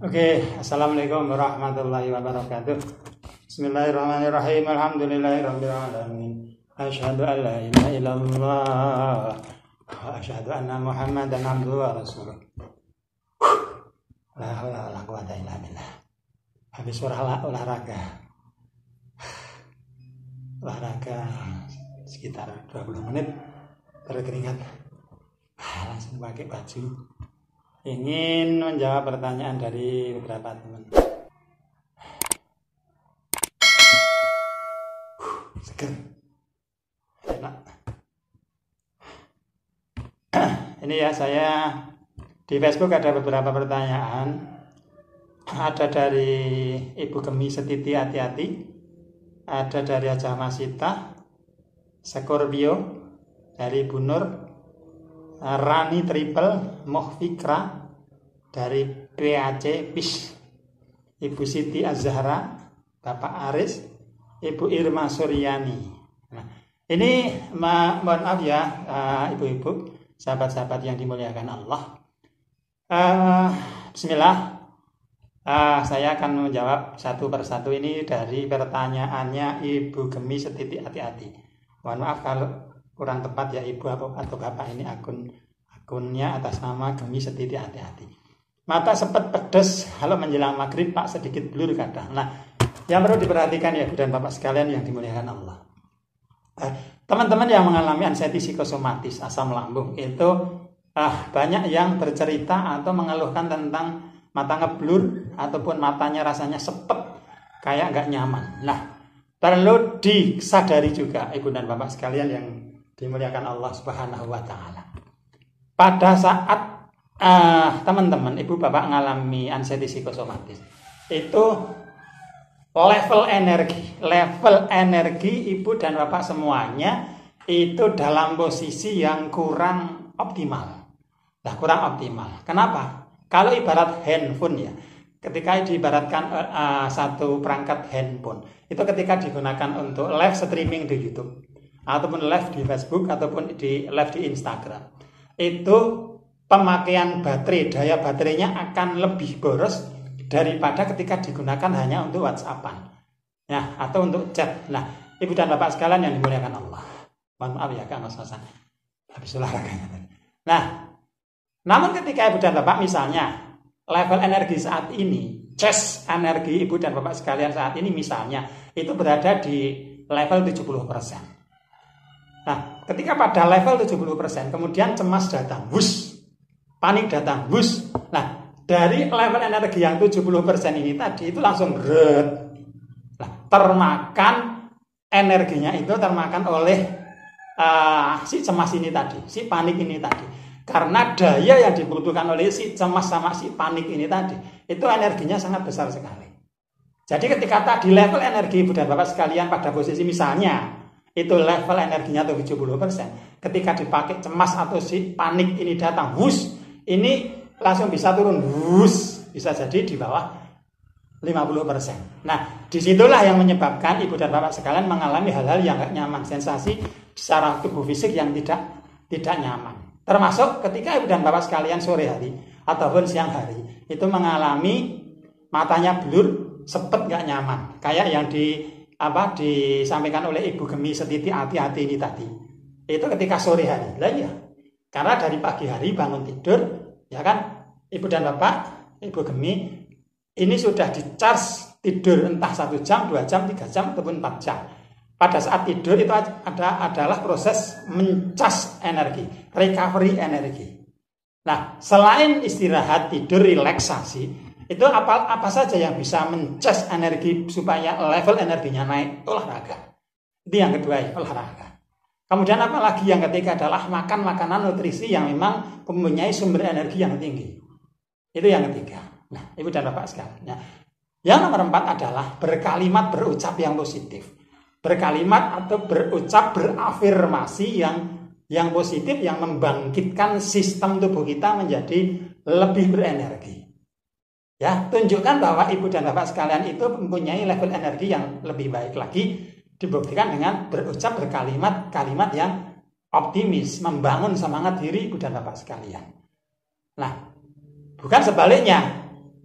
Oke, assalamualaikum warahmatullahi wabarakatuh. Bismillahirrahmanirrahim. Alhamdulillahirabbil alamin. Asyhadu an la ilaha illallah wa asyhadu anna Muhammadan abduhu wa rasuluh. La haula wala quwwata illa billah. Habis olahraga sekitar 20 menit berkeringat. Langsung pakai baju. Ingin menjawab pertanyaan dari beberapa teman. Seger. Enak. Ini ya, saya di Facebook ada beberapa pertanyaan. Ada dari Ibu Gemi Setiti hati-hati. Ada dari Aja Masita, Scorpio, dari Bu Nur, Rani Triple, Mohfikra, dari PAC PIS, Ibu Siti Azhara, Bapak Aris, Ibu Irma Suryani. Nah, ini mohon maaf ya, ibu-ibu, sahabat-sahabat yang dimuliakan Allah. Bismillah, saya akan menjawab satu persatu ini dari pertanyaannya Ibu Gemi Setiti hati-hati. Mohon maaf kalau kurang tepat ya Ibu atau Bapak, ini akunnya atas nama Gemi Setiti hati-hati. Mata sepet pedes kalau menjelang maghrib, Pak, sedikit blur kadang. Nah, yang perlu diperhatikan ya Ibu dan Bapak sekalian yang dimuliakan Allah. Teman-teman yang mengalami anxiety psikosomatis, asam lambung, itu banyak yang bercerita atau mengeluhkan tentang mata ngeblur ataupun matanya rasanya sepet, kayak nggak nyaman. Nah, perlu disadari juga Ibu dan Bapak sekalian yang dimuliakan Allah Subhanahu wa Ta'ala. Pada saat teman-teman, Ibu Bapak mengalami anxiety psikosomatis, itu level energi Ibu dan Bapak semuanya itu dalam posisi yang kurang optimal. Nah, kurang optimal. Kenapa? Kalau ibarat handphone ya, ketika diibaratkan satu perangkat handphone, itu ketika digunakan untuk live streaming di YouTube, ataupun live di Facebook, ataupun live di Instagram, itu pemakaian baterai, daya baterainya akan lebih boros daripada ketika digunakan hanya untuk WhatsAppan, ya, atau untuk chat. Nah, Ibu dan Bapak sekalian yang dimuliakan Allah, mohon maaf ya Kak Mas-masan, habis olahraganya. Nah, namun ketika Ibu dan Bapak misalnya level energi saat ini, cas energi Ibu dan Bapak sekalian saat ini misalnya itu berada di level 70%. Nah, ketika pada level 70%, kemudian cemas datang, wus, panik datang, wus. Nah, dari level energi yang 70% ini tadi itu langsung red. Nah, termakan energinya itu termakan oleh si cemas ini tadi, si panik ini tadi. Karena daya yang dibutuhkan oleh si cemas sama si panik ini tadi, itu energinya sangat besar sekali. Jadi ketika tadi level energi Ibu dan Bapak sekalian pada posisi misalnya itu level energinya 70%, ketika dipakai cemas atau si panik ini datang, wus, ini langsung bisa turun, wus, bisa jadi di bawah 50%. Nah, disitulah yang menyebabkan Ibu dan Bapak sekalian mengalami hal-hal yang gak nyaman, sensasi secara tubuh fisik yang tidak nyaman. Termasuk ketika Ibu dan Bapak sekalian sore hari ataupun siang hari itu mengalami matanya blur, sepet gak nyaman, kayak yang disampaikan oleh Ibu Gemi Setiti hati-hati ini tadi. Itu ketika sore hari. Lah ya. Karena dari pagi hari bangun tidur, ya kan, Ibu dan Bapak, Ibu Gemi ini sudah di-charge tidur entah 1 jam, 2 jam, 3 jam ataupun 4 jam. Pada saat tidur itu adalah proses mencas energi, recovery energi. Nah, selain istirahat, tidur, relaksasi, itu apa saja yang bisa mencas energi supaya level energinya naik? Olahraga. Itu yang kedua ya, olahraga. Kemudian apalagi yang ketiga adalah makan makanan nutrisi yang memang mempunyai sumber energi yang tinggi. Itu yang ketiga. Nah, Ibu dan Bapak sekalian. Nah, yang nomor 4 adalah berkalimat berucap yang positif. Berkalimat atau berucap berafirmasi yang positif, yang membangkitkan sistem tubuh kita menjadi lebih berenergi. Ya, tunjukkan bahwa Ibu dan Bapak sekalian itu mempunyai level energi yang lebih baik lagi, dibuktikan dengan berucap berkalimat-kalimat yang optimis, membangun semangat diri Ibu dan Bapak sekalian. Nah, bukan sebaliknya.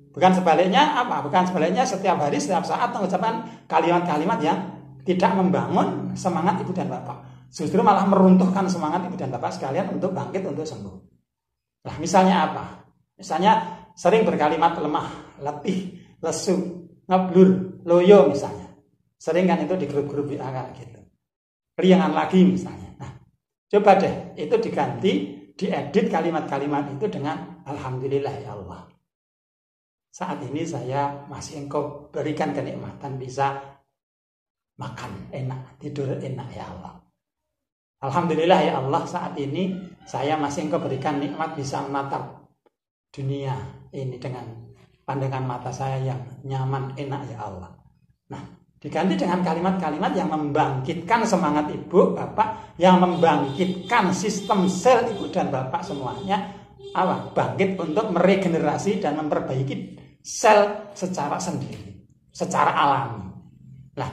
Bukan sebaliknya apa? Bukan sebaliknya setiap hari, setiap saat mengucapkan kalimat-kalimat yang tidak membangun semangat ibu dan bapak. Justru malah meruntuhkan semangat ibu dan bapak sekalian untuk bangkit, untuk sembuh. Nah, misalnya apa? Misalnya sering berkalimat lemah, letih, lesu, ngeblur, loyo misalnya. Sering kan itu di grup-grup WA kayak gitu. Riangan lagi misalnya. Nah, coba deh itu diganti, diedit kalimat-kalimat itu dengan Alhamdulillah ya Allah. Saat ini saya masih Engkau berikan kenikmatan bisa makan enak, tidur enak ya Allah. Alhamdulillah ya Allah, saat ini saya masih Engkau berikan nikmat bisa menatap dunia ini dengan pandangan mata saya yang nyaman, enak ya Allah. Nah, diganti dengan kalimat-kalimat yang membangkitkan semangat ibu, bapak, yang membangkitkan sistem sel ibu dan bapak semuanya bangkit untuk meregenerasi dan memperbaiki sel secara sendiri, secara alami. Nah,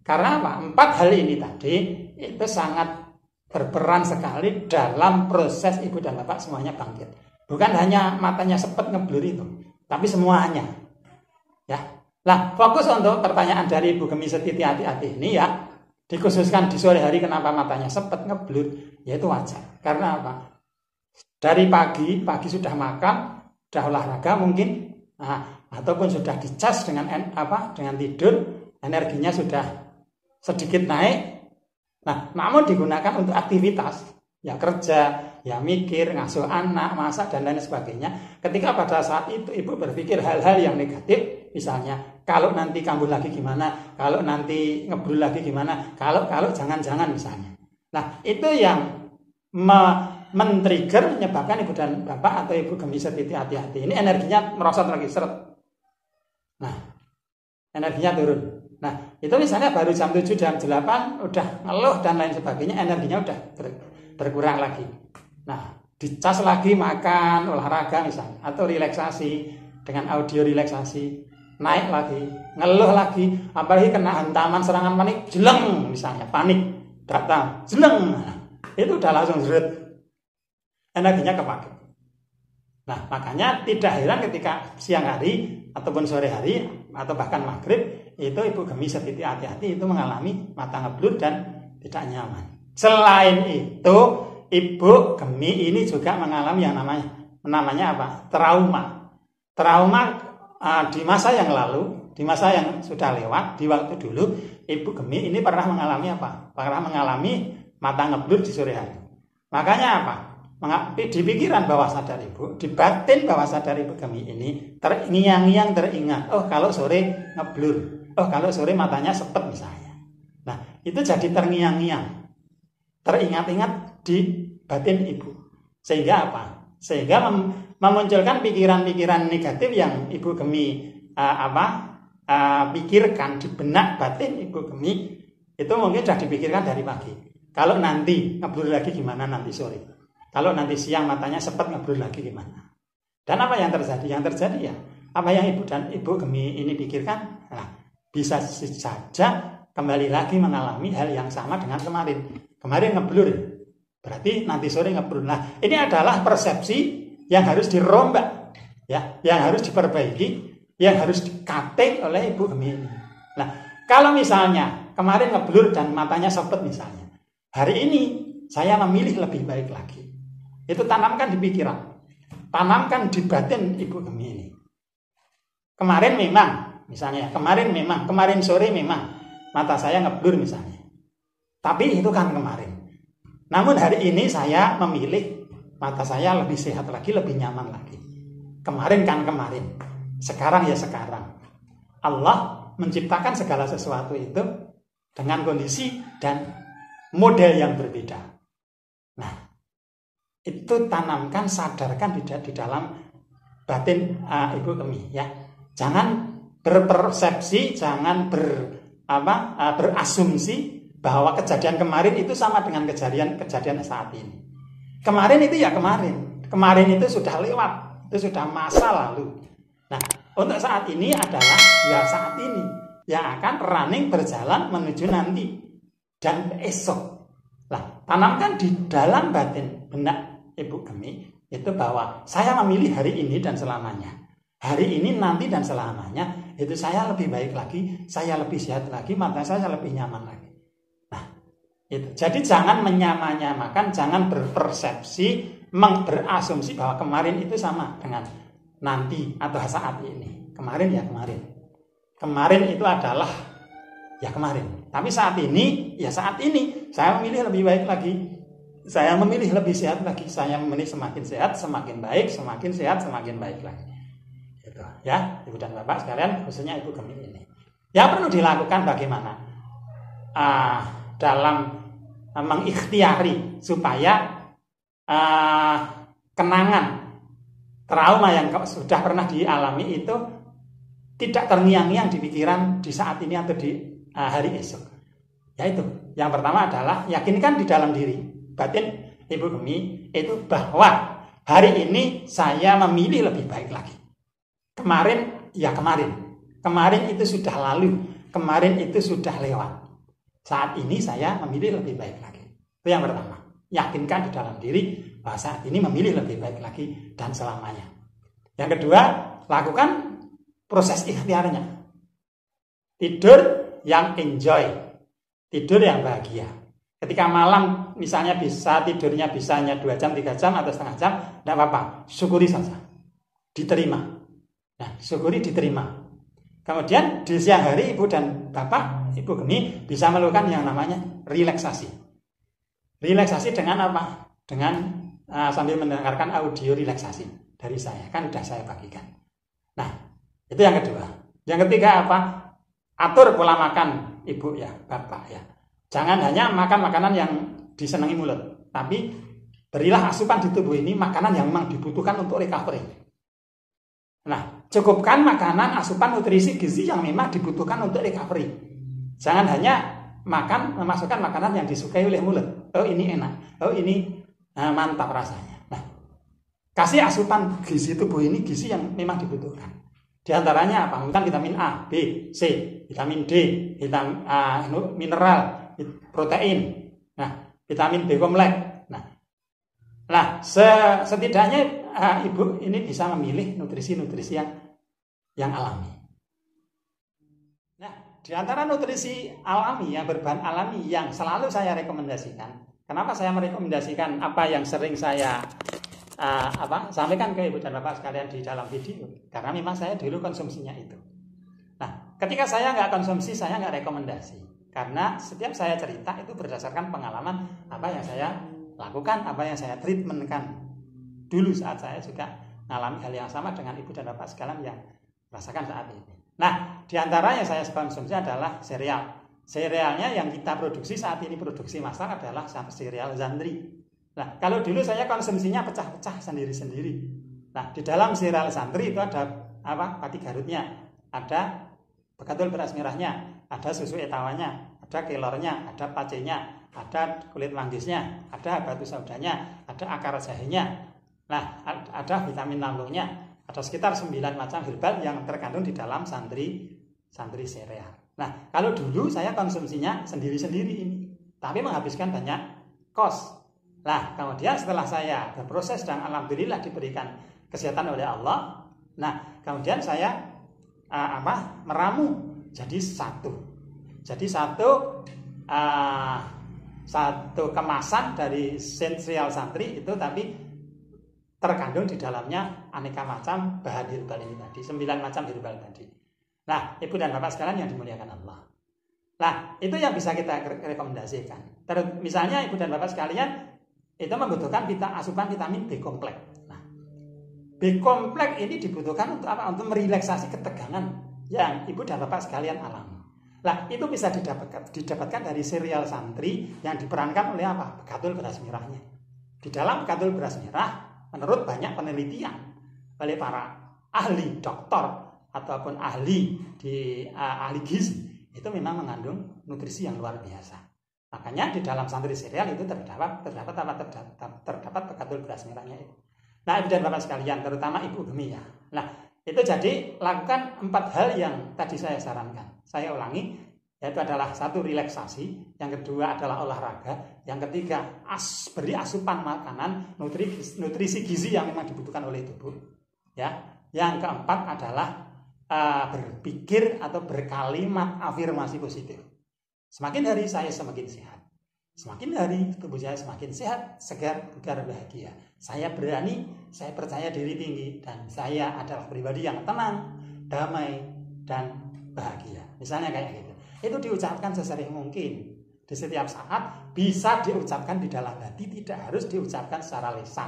karena apa? 4 hal ini tadi itu sangat berperan sekali dalam proses ibu dan bapak semuanya bangkit. Bukan hanya matanya sepet ngeblur itu, tapi semuanya. Ya. Nah, fokus untuk pertanyaan dari Ibu Gemi Setiti hati-hati ini ya, dikhususkan di sore hari kenapa matanya sepet ngeblur, yaitu wajar. Karena apa? Dari pagi sudah makan, sudah olahraga mungkin, ataupun sudah dicas dengan tidur, energinya sudah sedikit naik. Nah, namun digunakan untuk aktivitas, ya kerja, ya mikir, ngasuh anak, masak dan lain sebagainya. Ketika pada saat itu ibu berpikir hal-hal yang negatif, misalnya kalau nanti kambuh lagi gimana, kalau nanti ngeblur lagi gimana, kalau jangan-jangan misalnya. Nah, itu yang men-trigger menyebabkan ibu dan bapak atau Ibu Gemi Setiti hati-hati ini energinya merosot lagi, seret. Nah, energinya turun. Nah, itu misalnya baru jam 7, jam 8 udah ngeluh dan lain sebagainya, energinya udah berkurang lagi. Nah, dicas lagi makan, olahraga misalnya, atau relaksasi dengan audio relaksasi, naik lagi, ngeluh lagi, apalagi kena hantaman serangan panik, jeleng misalnya, panik datang, jeleng, itu udah langsung zret, energinya kepake. Nah, makanya tidak heran ketika siang hari ataupun sore hari atau bahkan maghrib itu Ibu Gemi Setiti hati-hati itu mengalami mata ngeblur dan tidak nyaman. Selain itu, Ibu Gemi ini juga mengalami yang namanya apa? Trauma. Trauma di masa yang lalu, di masa yang sudah lewat, di waktu dulu, Ibu Gemi ini pernah mengalami apa? Pernah mengalami mata ngeblur di sore hari. Makanya apa? Di pikiran bawah sadar ibu, di batin bawah sadar Ibu Gemi ini terngiang-ngiang teringat, oh kalau sore ngeblur, oh kalau sore matanya sepet misalnya. Nah, itu jadi terngiang-ngiang, teringat-ingat di batin ibu. Sehingga apa? Sehingga memunculkan pikiran-pikiran negatif yang Ibu Gemi pikirkan di benak batin Ibu Gemi, itu mungkin sudah dipikirkan dari pagi. Kalau nanti ngeblur lagi gimana nanti sore? Kalau nanti siang matanya sepet ngeblur lagi gimana? Dan apa yang terjadi? Yang terjadi ya, apa yang Ibu Gemi ini pikirkan, nah, bisa saja kembali lagi mengalami hal yang sama dengan kemarin. Kemarin ngeblur, berarti nanti sore ngeblur. Nah, ini adalah persepsi yang harus dirombak, ya, yang harus diperbaiki, yang harus dikating oleh Ibu Gemi ini. Nah, kalau misalnya kemarin ngeblur dan matanya sepet misalnya, hari ini saya memilih lebih baik lagi. Itu tanamkan di pikiran, tanamkan di batin Ibu Gemi ini. Kemarin sore memang mata saya ngeblur misalnya. Tapi itu kan kemarin. Namun hari ini saya memilih mata saya lebih sehat lagi, lebih nyaman lagi. Kemarin kan kemarin, sekarang ya sekarang. Allah menciptakan segala sesuatu itu dengan kondisi dan model yang berbeda. Nah, itu tanamkan, sadarkan di dalam batin Ibu Gemi ya. Jangan berpersepsi, jangan berasumsi bahwa kejadian kemarin itu sama dengan kejadian saat ini. Kemarin itu ya kemarin itu sudah lewat, itu sudah masa lalu. Nah, untuk saat ini adalah ya saat ini yang akan running berjalan menuju nanti dan esok. Nah, tanamkan di dalam batin benak Ibu Gemi itu bahwa saya memilih hari ini dan selamanya. hari ini, nanti, dan selamanya itu saya lebih baik lagi, saya lebih sehat lagi, mata saya lebih nyaman lagi. Nah, itu. Jadi jangan menyamakan, jangan berpersepsi, berasumsi bahwa kemarin itu sama dengan nanti atau saat ini. Kemarin ya kemarin. Kemarin itu adalah ya kemarin. Tapi saat ini ya saat ini. Saya memilih lebih baik lagi. Saya memilih lebih sehat lagi. Saya memilih semakin sehat, semakin baik, semakin sehat, semakin baik lagi. Gitu ya, Ibu dan Bapak sekalian, khususnya Ibu Gemi ini. Yang perlu dilakukan bagaimana? Dalam mengikhtiari supaya kenangan trauma yang sudah pernah dialami itu tidak terngiang-ngiang di pikiran di saat ini atau di hari esok. Yaitu yang pertama adalah yakinkan di dalam diri batin Ibu Gemi itu bahwa hari ini saya memilih lebih baik lagi. Kemarin ya kemarin. Kemarin itu sudah lalu, kemarin itu sudah lewat. Saat ini saya memilih lebih baik lagi. Itu yang pertama. Yakinkan di dalam diri bahwa saat ini memilih lebih baik lagi dan selamanya. Yang kedua, lakukan proses ikhtiarnya. Tidur yang enjoy. Tidur yang bahagia. Ketika malam misalnya tidurnya bisa hanya 2 jam, 3 jam atau setengah jam, tidak apa-apa. Syukuri saja. Diterima. Nah, syukuri diterima. Kemudian di siang hari Ibu dan Bapak, Ibu Gemi bisa melakukan yang namanya relaksasi. Relaksasi dengan apa? Dengan sambil mendengarkan audio relaksasi dari saya. Kan sudah saya bagikan. Nah, itu yang kedua. Yang ketiga apa? Atur pola makan Ibu ya, Bapak ya. Jangan hanya makan makanan yang disenangi mulut. Tapi berilah asupan di tubuh ini makanan yang memang dibutuhkan untuk recovery. Nah, cukupkan makanan, asupan, nutrisi, gizi yang memang dibutuhkan untuk recovery. Jangan hanya memasukkan makanan yang disukai oleh mulut. Oh ini enak, oh ini mantap rasanya. Nah, kasih asupan gizi tubuh ini, gizi yang memang dibutuhkan. Di antaranya apa? Vitamin A, B, C, vitamin D, vitamin mineral, protein. Nah, vitamin B kompleks. Nah, setidaknya Ibu ini bisa memilih nutrisi-nutrisi yang alami. Nah, di antara nutrisi alami yang berbahan alami yang selalu saya rekomendasikan. Kenapa saya merekomendasikan apa yang sering saya sampaikan ke Ibu dan Bapak sekalian di dalam video? Karena memang saya dulu konsumsinya itu. Nah, ketika saya nggak konsumsi, saya nggak rekomendasi. Karena setiap saya cerita itu berdasarkan pengalaman apa yang saya lakukan, apa yang saya treatmentkan dulu saat saya juga mengalami hal yang sama dengan Ibu dan Bapak sekalian yang rasakan saat ini. Nah, di antara yang saya konsumsi adalah sereal. Serealnya yang kita produksi saat ini produksi massal adalah sereal Zandri. Nah, kalau dulu saya konsumsinya pecah-pecah sendiri-sendiri. Nah, di dalam sereal Zandri itu ada apa? Pati garutnya, ada begatul beras merahnya, ada susu etawanya, ada kelornya, ada pacenya, ada kulit manggisnya, ada batu saudanya, ada akar jahenya. Nah, ada vitamin lambungnya, ada sekitar 9 macam herbal yang terkandung di dalam santri sereal. Nah, kalau dulu saya konsumsinya sendiri-sendiri ini, tapi menghabiskan banyak kos. Nah, kemudian setelah saya berproses dan alhamdulillah diberikan kesehatan oleh Allah, nah, kemudian saya meramu jadi satu kemasan dari sereal santri itu, tapi terkandung di dalamnya aneka macam bahan herbal ini tadi, 9 macam herbal tadi. Nah, Ibu dan Bapak sekalian yang dimuliakan Allah. Nah, itu yang bisa kita rekomendasikan. Terus misalnya Ibu dan Bapak sekalian itu membutuhkan asupan vitamin B kompleks. Nah, B kompleks ini dibutuhkan untuk apa? Untuk merelaksasi ketegangan yang Ibu dan Bapak sekalian alami. Nah, itu bisa didapatkan dari sereal santri yang diperankan oleh apa? Begatul beras merahnya. Di dalam begatul beras merah, menurut banyak penelitian oleh para ahli dokter ataupun ahli gizi, itu memang mengandung nutrisi yang luar biasa. Makanya di dalam santri sereal itu terdapat begatul beras merahnya itu. Nah, Ibu dan Bapak sekalian, terutama Ibu Gemi ya. Nah, itu jadi lakukan 4 hal yang tadi saya sarankan. Saya ulangi, yaitu adalah 1, relaksasi, yang kedua adalah olahraga, yang ketiga beri asupan makanan, nutrisi gizi yang memang dibutuhkan oleh tubuh, ya. Yang keempat adalah berpikir atau berkalimat afirmasi positif. Semakin hari saya semakin sehat. Semakin hari tubuh saya semakin sehat, segar, bugar, bahagia. Saya berani, saya percaya diri tinggi, dan saya adalah pribadi yang tenang, damai, dan bahagia. Misalnya kayak gitu. Itu diucapkan sesering mungkin. Di setiap saat bisa diucapkan di dalam hati, tidak harus diucapkan secara lisan.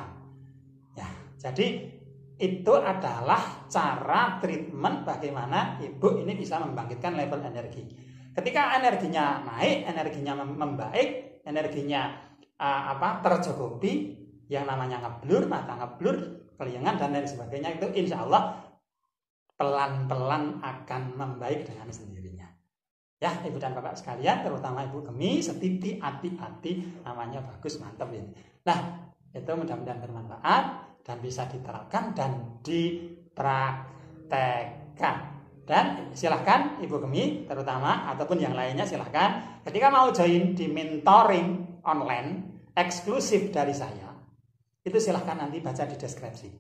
Ya, jadi itu adalah cara treatment bagaimana ibu ini bisa membangkitkan level energi. Ketika energinya naik, energinya membaik, energinya tercukupi, yang namanya ngeblur, mata ngeblur, keliengan dan lain sebagainya, itu insya Allah pelan-pelan akan membaik dengan sendirinya. Ya, ibu dan bapak sekalian, terutama ibu Gemi, setiti hati-hati, namanya bagus, mantap ini. Nah, itu mudah-mudahan bermanfaat dan bisa diterapkan dan dipraktekkan. Dan silahkan ibu Gemi terutama ataupun yang lainnya, silahkan ketika mau join di mentoring online eksklusif dari saya, itu silahkan nanti baca di deskripsi.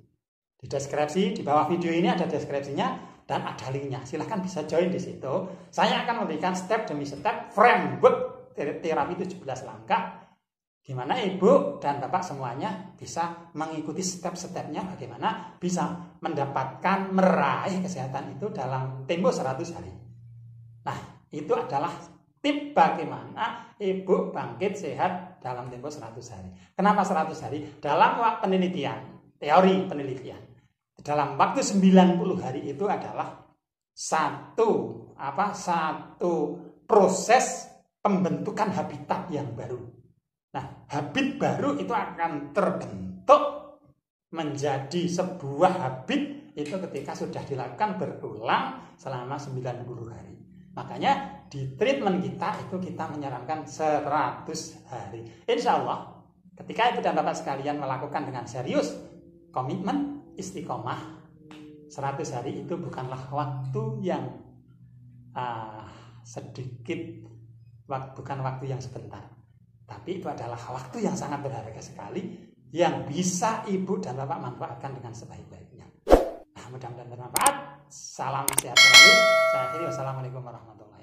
Di deskripsi di bawah video ini ada deskripsinya dan ada linknya. Silahkan bisa join di situ. Saya akan memberikan step demi step framework terapi 17 langkah, gimana ibu dan bapak semuanya bisa mengikuti step-stepnya, bagaimana bisa mendapatkan, meraih kesehatan itu dalam tempo 100 hari. Nah, itu adalah tip bagaimana ibu bangkit sehat dalam tempo 100 hari. Kenapa 100 hari? Dalam penelitian, teori penelitian, dalam waktu 90 hari itu adalah satu proses pembentukan habitat yang baru. Nah, habit baru itu akan terbentuk menjadi sebuah habit itu ketika sudah dilakukan berulang selama 90 hari. Makanya di treatment kita itu kita menyarankan 100 hari. Insya Allah ketika ibu dan bapak sekalian melakukan dengan serius, komitmen, istiqomah, 100 hari itu bukanlah waktu yang sedikit, bukan waktu yang sebentar. Tapi itu adalah waktu yang sangat berharga sekali yang bisa ibu dan bapak manfaatkan dengan sebaik-baiknya. Nah, mudah-mudahan bermanfaat. Salam sehat selalu. Saya akhiri. Wassalamualaikum warahmatullahi wabarakatuh.